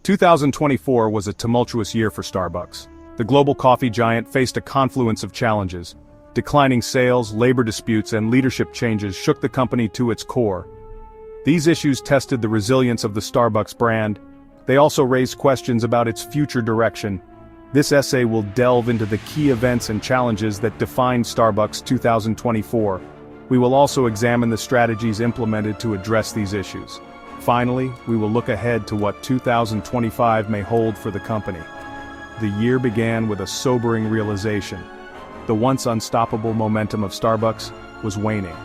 2024 was a tumultuous year for Starbucks. The global coffee giant faced a confluence of challenges. Declining sales, labor disputes, and leadership changes shook the company to its core. These issues tested the resilience of the Starbucks brand. They also raised questions about its future direction. This essay will delve into the key events and challenges that defined Starbucks 2024. We will also examine the strategies implemented to address these issues. Finally, we will look ahead to what 2025 may hold for the company. The year began with a sobering realization. The once unstoppable momentum of Starbucks was waning.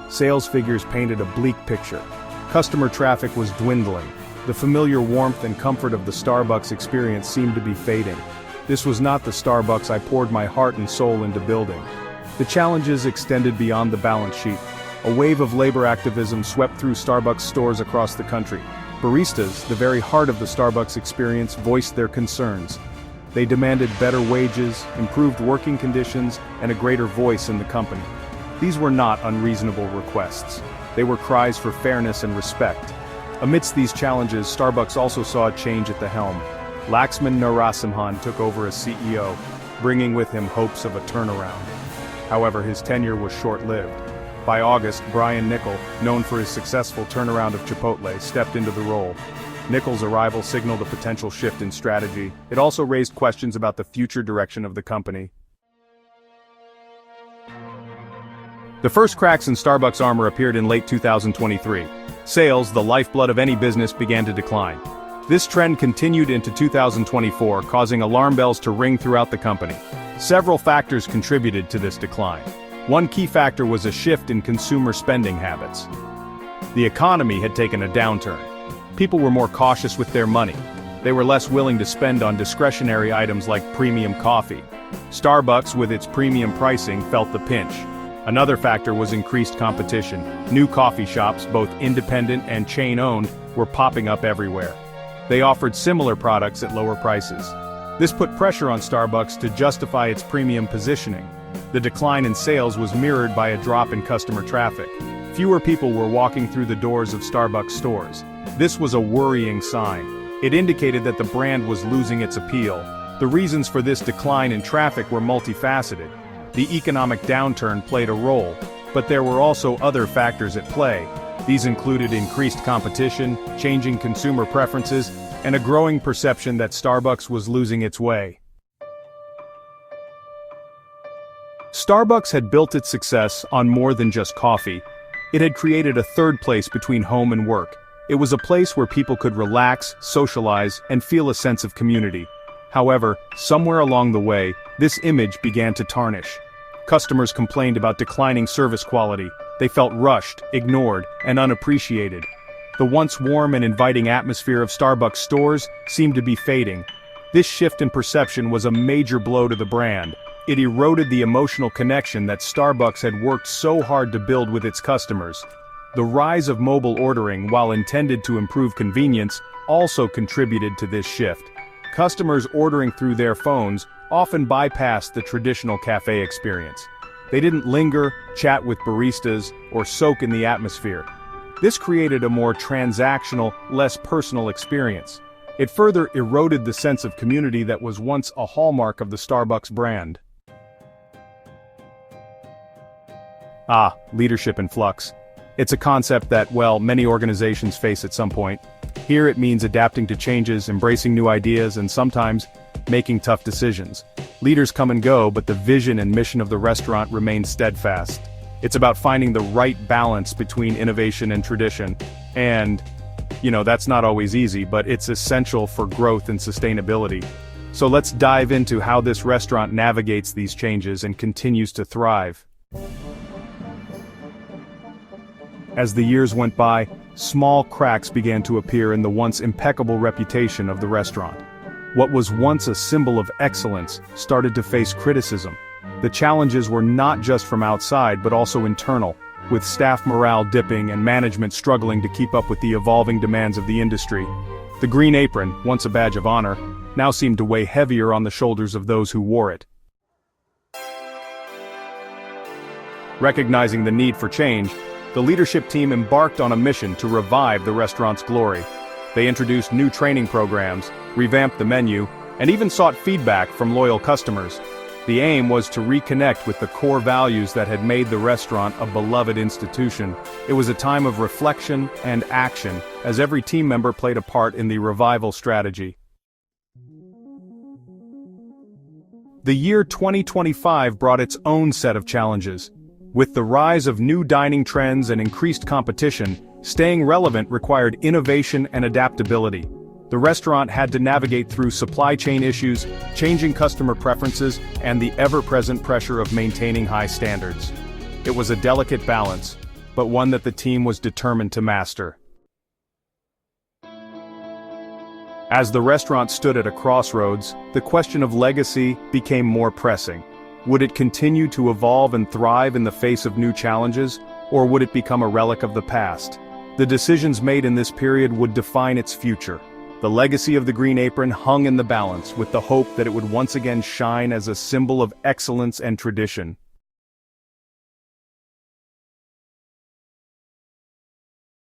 Sales figures painted a bleak picture. Customer traffic was dwindling. The familiar warmth and comfort of the Starbucks experience seemed to be fading. This was not the Starbucks I poured my heart and soul into building. The challenges extended beyond the balance sheet. A wave of labor activism swept through Starbucks stores across the country. Baristas, the very heart of the Starbucks experience, voiced their concerns. They demanded better wages, improved working conditions, and a greater voice in the company. These were not unreasonable requests. They were cries for fairness and respect. Amidst these challenges, Starbucks also saw a change at the helm. Laxman Narasimhan took over as CEO, bringing with him hopes of a turnaround. However, his tenure was short-lived. By August, Brian Niccol, known for his successful turnaround of Chipotle, stepped into the role. Niccol's arrival signaled a potential shift in strategy. It also raised questions about the future direction of the company. The first cracks in Starbucks' armor appeared in late 2023. Sales, the lifeblood of any business, began to decline. This trend continued into 2024, causing alarm bells to ring throughout the company. Several factors contributed to this decline. One key factor was a shift in consumer spending habits. The economy had taken a downturn. People were more cautious with their money. They were less willing to spend on discretionary items like premium coffee. Starbucks, with its premium pricing, felt the pinch. Another factor was increased competition. New coffee shops, both independent and chain-owned, were popping up everywhere. They offered similar products at lower prices. This put pressure on Starbucks to justify its premium positioning. The decline in sales was mirrored by a drop in customer traffic. Fewer people were walking through the doors of Starbucks stores. This was a worrying sign. It indicated that the brand was losing its appeal. The reasons for this decline in traffic were multifaceted. The economic downturn played a role, but there were also other factors at play. These included increased competition, changing consumer preferences, and a growing perception that Starbucks was losing its way. Starbucks had built its success on more than just coffee. It had created a third place between home and work. It was a place where people could relax, socialize, and feel a sense of community. However, somewhere along the way, this image began to tarnish. Customers complained about declining service quality. They felt rushed, ignored, and unappreciated. The once warm and inviting atmosphere of Starbucks stores seemed to be fading. This shift in perception was a major blow to the brand. It eroded the emotional connection that Starbucks had worked so hard to build with its customers. The rise of mobile ordering, while intended to improve convenience, also contributed to this shift. Customers ordering through their phones often bypassed the traditional cafe experience. They didn't linger, chat with baristas, or soak in the atmosphere. This created a more transactional, less personal experience. It further eroded the sense of community that was once a hallmark of the Starbucks brand. Leadership in flux. It's a concept that, well, many organizations face at some point. Here it means adapting to changes, embracing new ideas, and sometimes making tough decisions. Leaders come and go, but the vision and mission of the restaurant remain steadfast. It's about finding the right balance between innovation and tradition. And, that's not always easy, but it's essential for growth and sustainability. So let's dive into how this restaurant navigates these changes and continues to thrive. As the years went by, small cracks began to appear in the once impeccable reputation of the restaurant. What was once a symbol of excellence started to face criticism. The challenges were not just from outside but also internal, with staff morale dipping and management struggling to keep up with the evolving demands of the industry. The green apron, once a badge of honor, now seemed to weigh heavier on the shoulders of those who wore it. Recognizing the need for change, the leadership team embarked on a mission to revive the restaurant's glory. They introduced new training programs, revamped the menu, and even sought feedback from loyal customers. The aim was to reconnect with the core values that had made the restaurant a beloved institution. It was a time of reflection and action, as every team member played a part in the revival strategy. The year 2025 brought its own set of challenges. With the rise of new dining trends and increased competition, staying relevant required innovation and adaptability. The restaurant had to navigate through supply chain issues, changing customer preferences, and the ever-present pressure of maintaining high standards. It was a delicate balance, but one that the team was determined to master. As the restaurant stood at a crossroads, the question of legacy became more pressing. Would it continue to evolve and thrive in the face of new challenges, or would it become a relic of the past? The decisions made in this period would define its future. The legacy of the Green Apron hung in the balance, with the hope that it would once again shine as a symbol of excellence and tradition.